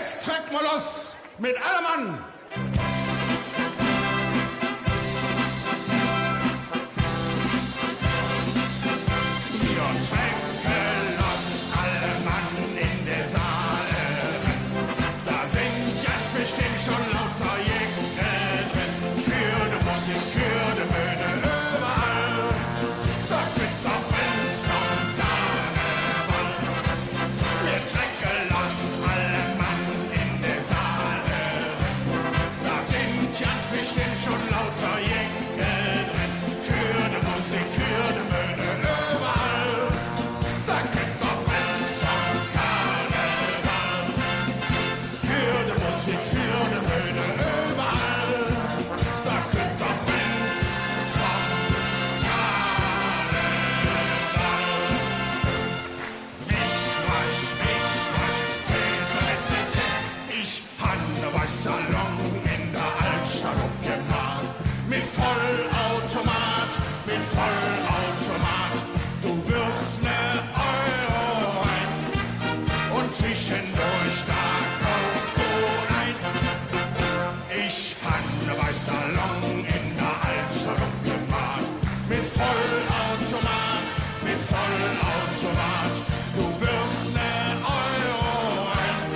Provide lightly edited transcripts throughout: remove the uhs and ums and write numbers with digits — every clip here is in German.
Jetzt trägt mal los mit allem Mann. Wir trinken los, alle Mann in der Saale. Da sind jetzt bestimmt schon lauter Jäger drin. Für die Musik, für die Bühne, überall. Da kriegt der Prinz vom Karneval. Wir trinken los, alle Mann in der Saale. Da sind jetzt bestimmt schon lauter Jäger drin. Für die Musik, für die Bühne, überall. Da kriegt der Prinz vom Karneval. Für die Musik, für die Bühne, überall. Da kriegt der Prinz vom Karneval. Wisch, wasch, tete. Ich habe was Salon in der Altstadt umgemacht. Mit Vollautomat, mit Vollautomat. Du wirfst ne Euro rein und zwischendurch da kaufst du ein. Ich habe was Salon in der Altstadt umgemacht. Mit Vollautomat, mit Vollautomat. Du wirfst ne Euro rein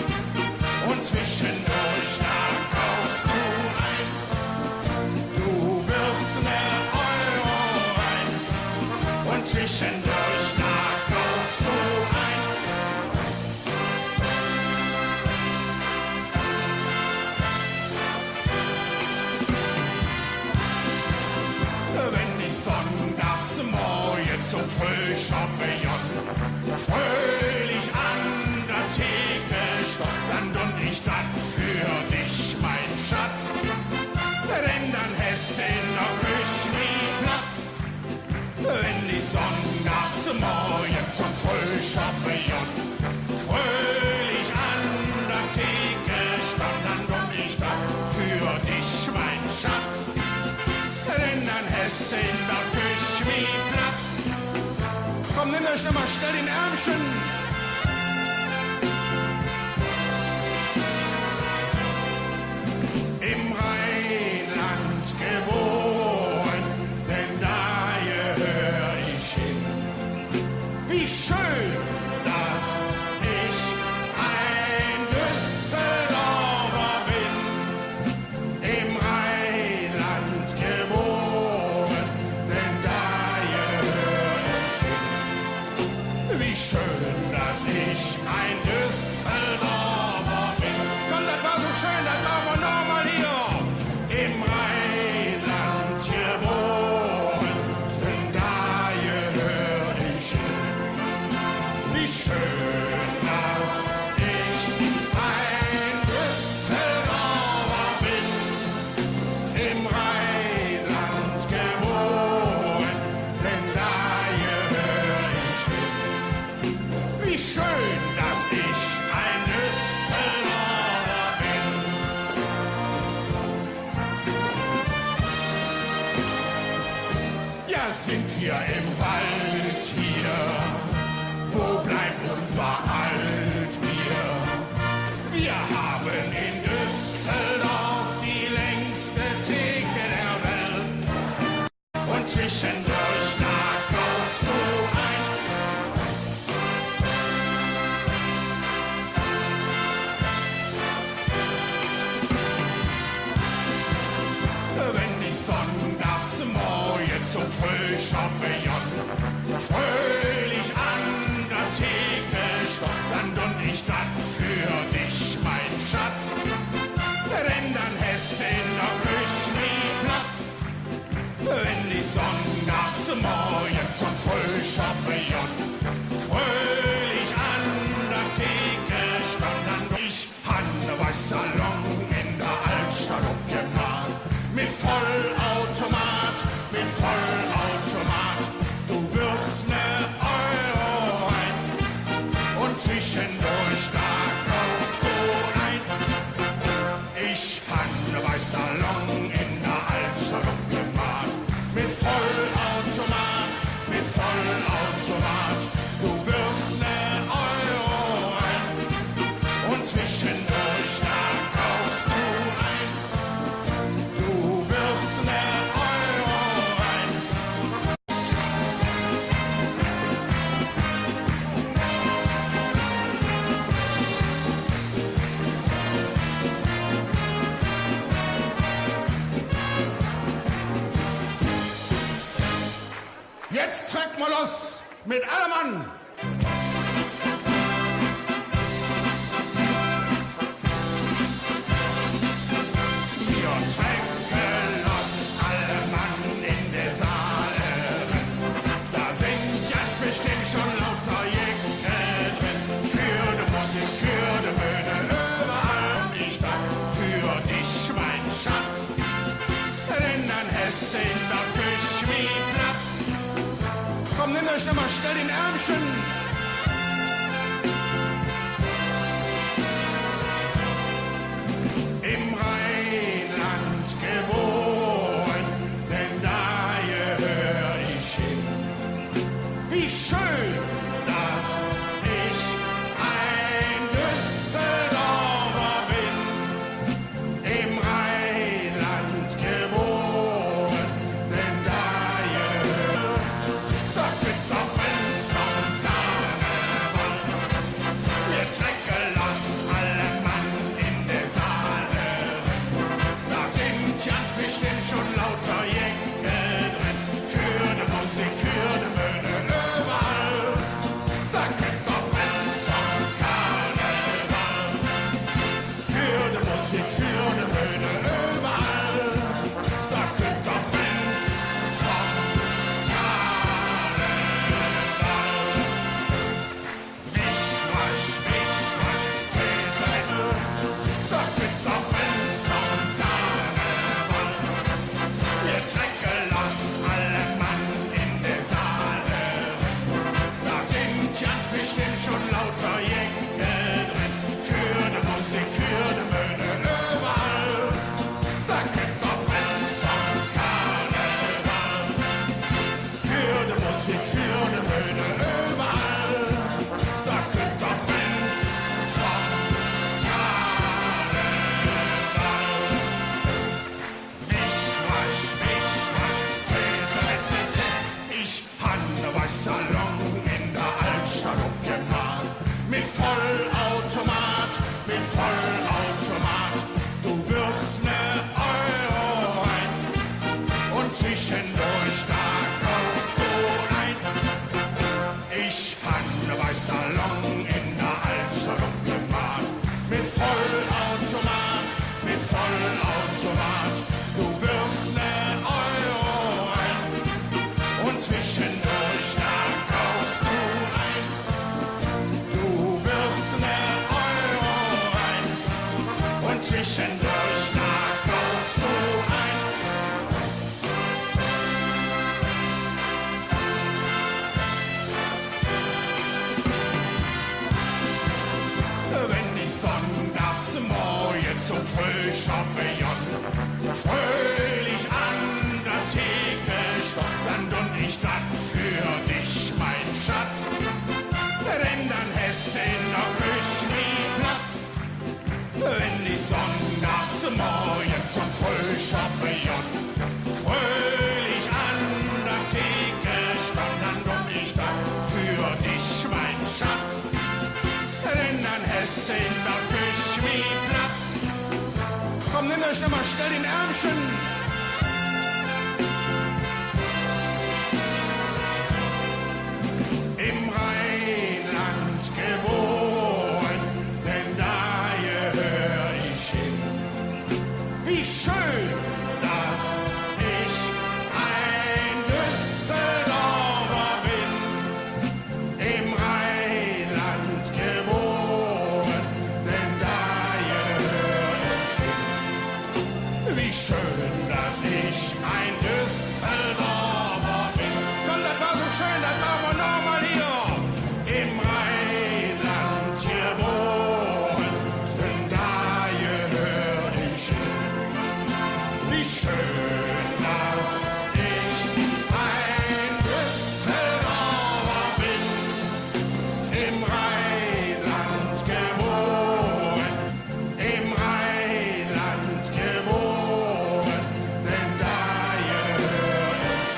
und zwischendurch da kaufst du ein. Du wirfst ne Euro rein und zwischendurch da kaufst du ein. Wenn die Sonntagsmorgen zum Frühchampignon fröhlich an der Theke stoppt, dann dun ich das für dich, mein Schatz. Denn dann hast du in der Küche nie Platz. Wenn die Sonntagsmorgen zum Frühchampignon fröhlich an der Theke stoppt, dann dun ich das für dich, mein Schatz. Denn dann hast du in der Küche nie Platz. Komm, nimm euch noch mal schnell den Ärmchen. Im Rheinland geboren, denn da gehör ich hin. Wie schön, dass ich ein Düsseldorfer bin. Im Rheinland geboren, denn da gehör ich hin. Wie schön, dass ich ein Düsseldorfer bin. Komm, das war so schön, das war wir nochmal hier. Im Rheinland geboren, denn da gehör ich hin. Wie schön, dass ich ein Düsseldorfer bin. Im Rheinland geboren, denn da gehör ich hin. Wie schön, dass ich ein Düsseldorfer bin. Ja, sind wir im Wald hier? Wo bleibt unser Altbier? Wir haben in Düsseldorf die längste Theke der Welt. Und zwischendurch da kaufst du ein. Wenn die Sonntagsmorgen zum Frühchampignon fröhlich an der Theke stoppt, dann dun ich das für dich, mein Schatz. Denn dann hast du in der Küche nie Platz. Wenn die Sonntagsmorgen zum Frühchampignon fröhlich an der Theke stoppt, dann dun ich habe was Salon in der Altstadt umgemacht. Mit Vollautomat, mit Vollautomat. Du wirfst ne Euro rein und zwischendurch da kaufst du ein. Ich habe was Salon in der Altstadt umgemacht. Mit Vollautomat, mit Vollautomat. Du wirfst ne Euro rein und zwischendurch Jetzt trägt mal los mit allem Mann. Wir tränken los, alle Mann in der Saale. Da sind jetzt bestimmt schon lauter Jäcke drin. Für die Musik, für die Bühne, überall die Stadt. Für dich, mein Schatz, denn dann hast du in der Küche wie Platz. Komm, nimm euch noch mal schnell den Ärmchen. Im Rheinland geboren, denn da gehör ich hin. Wie schön, dass ich ein Düsseldorfer bin. Im Rheinland geboren, denn da gehör der Bitterprinz vom Karneval. Wir trecken los, alle Mann in der Saale. Da sind ganz bestimmt schon lauter Jäcke drin. Für die Musik, für die Bühne, überall. Der Bitterprinz vom Karneval. Für die Musik, für die Bühne, überall. Der Bitterprinz vom Karneval. Wisch, wasch, Täter, der Bitterprinz vom Karneval. Wir trecken los, alle Mann in der Saale. Da sind ganz bestimmt schon lauter Jäcke drin. Für die Musik, für die Bühne, überall. Der Bitterprinz vom Karneval. Für die Musik, für die Bühne, überall. Der Bitterprinz vom Karneval. Wisch, wasch, Täter, ich habe was Salon in der Altstadt gemacht. Mit Vollautomat, mit Vollautomat. Du wirfst ne Euro rein und zwischendurch da kaufst du ein. Ich habe was Salon in der Altstadt gemacht. Mit Vollautomat, mit Vollautomat. Du wirfst ne Euro rein und zwischendurch da kaufst du ein. Du wirfst ne Euro rein und zwischendurch da kaufst du ein. Wenn die Sonntagsmorgen zum Frühchampignon fröhlich an der Theke stand, dann dun ich das für dich, mein Schatz. Denn dann hast du in der Küche wie Platz. Wenn die Sonntagsmorgen zum Frühchampignon fröhlich an der Theke stand, dann dun ich das für dich, mein Schatz. Denn dann hast du in der Küche wie Platz. Komm, nimm euch noch mal schnell den Ärmchen. Im Rheinland geboren, denn da gehör ich hin. Wie schön, dass ich ein Düsseldorfer bin. Im Rheinland geboren, denn da gehör ich hin. Wie schön, dass ich ein Düsseldorfer bin. Komm, das war so schön, das machen wir noch mal hier. Im Rheinland geboren, denn da gehör ich hin. Wie schön, dass ich ein Düsseldorfer bin. Im Rheinland geboren, im Rheinland geboren, denn da gehör ich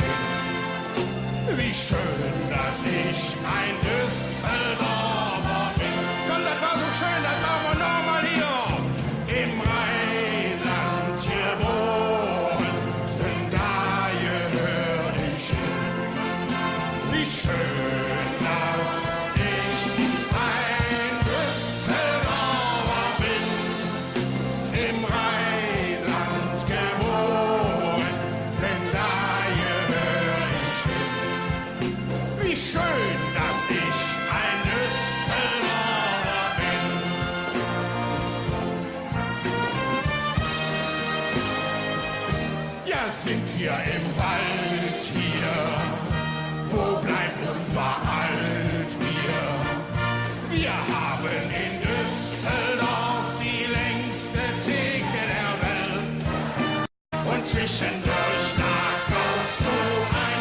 sind wir im Wald hier? Wo bleibt unser Altbier? Wir haben in Düsseldorf die längste Theke der Welt. Und zwischendurch, da kaufst du ein.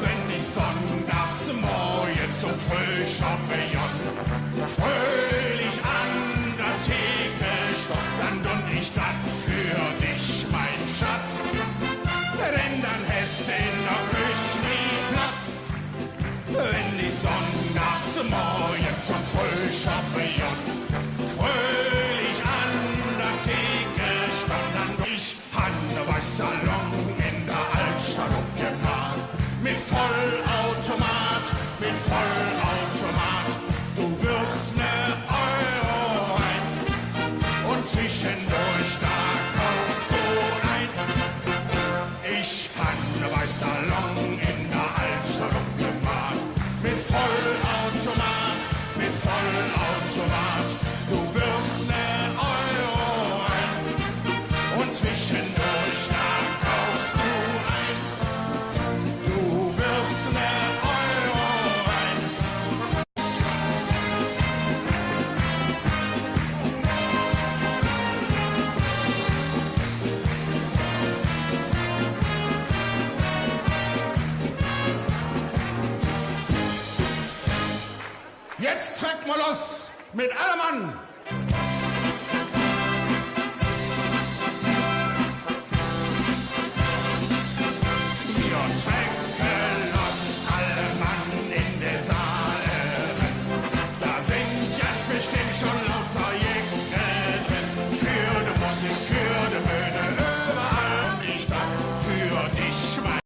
Wenn ich sonntags morgen zum Frühchampignon fröhlich an der Theke stopp, dann dun ich das für dich, mein Schatz. Denn dann hast du in der Küche nie Platz. Wenn ich sonntags morgen zum Frühchampignon fröhlich an der Theke stopp, dann dun ich Hanneweis-Salon in der Altstadt gemacht. Mit Vollautomat, mit Vollautomat. Du wirfst ne Euro rein und zwischendurch da kaufst du ein. Ich Hanneweis-Salon in der Altstadt gemacht. Mit Vollautomat, mit Vollautomat. Du wirfst ne Euro rein und zwischendurch da kaufst du ein. Du wirfst ne Euro rein. Jetzt trägt mal los mit allem Mann. Wir tränken los, alle Mann in der Saale. Da sind jetzt bestimmt schon lauter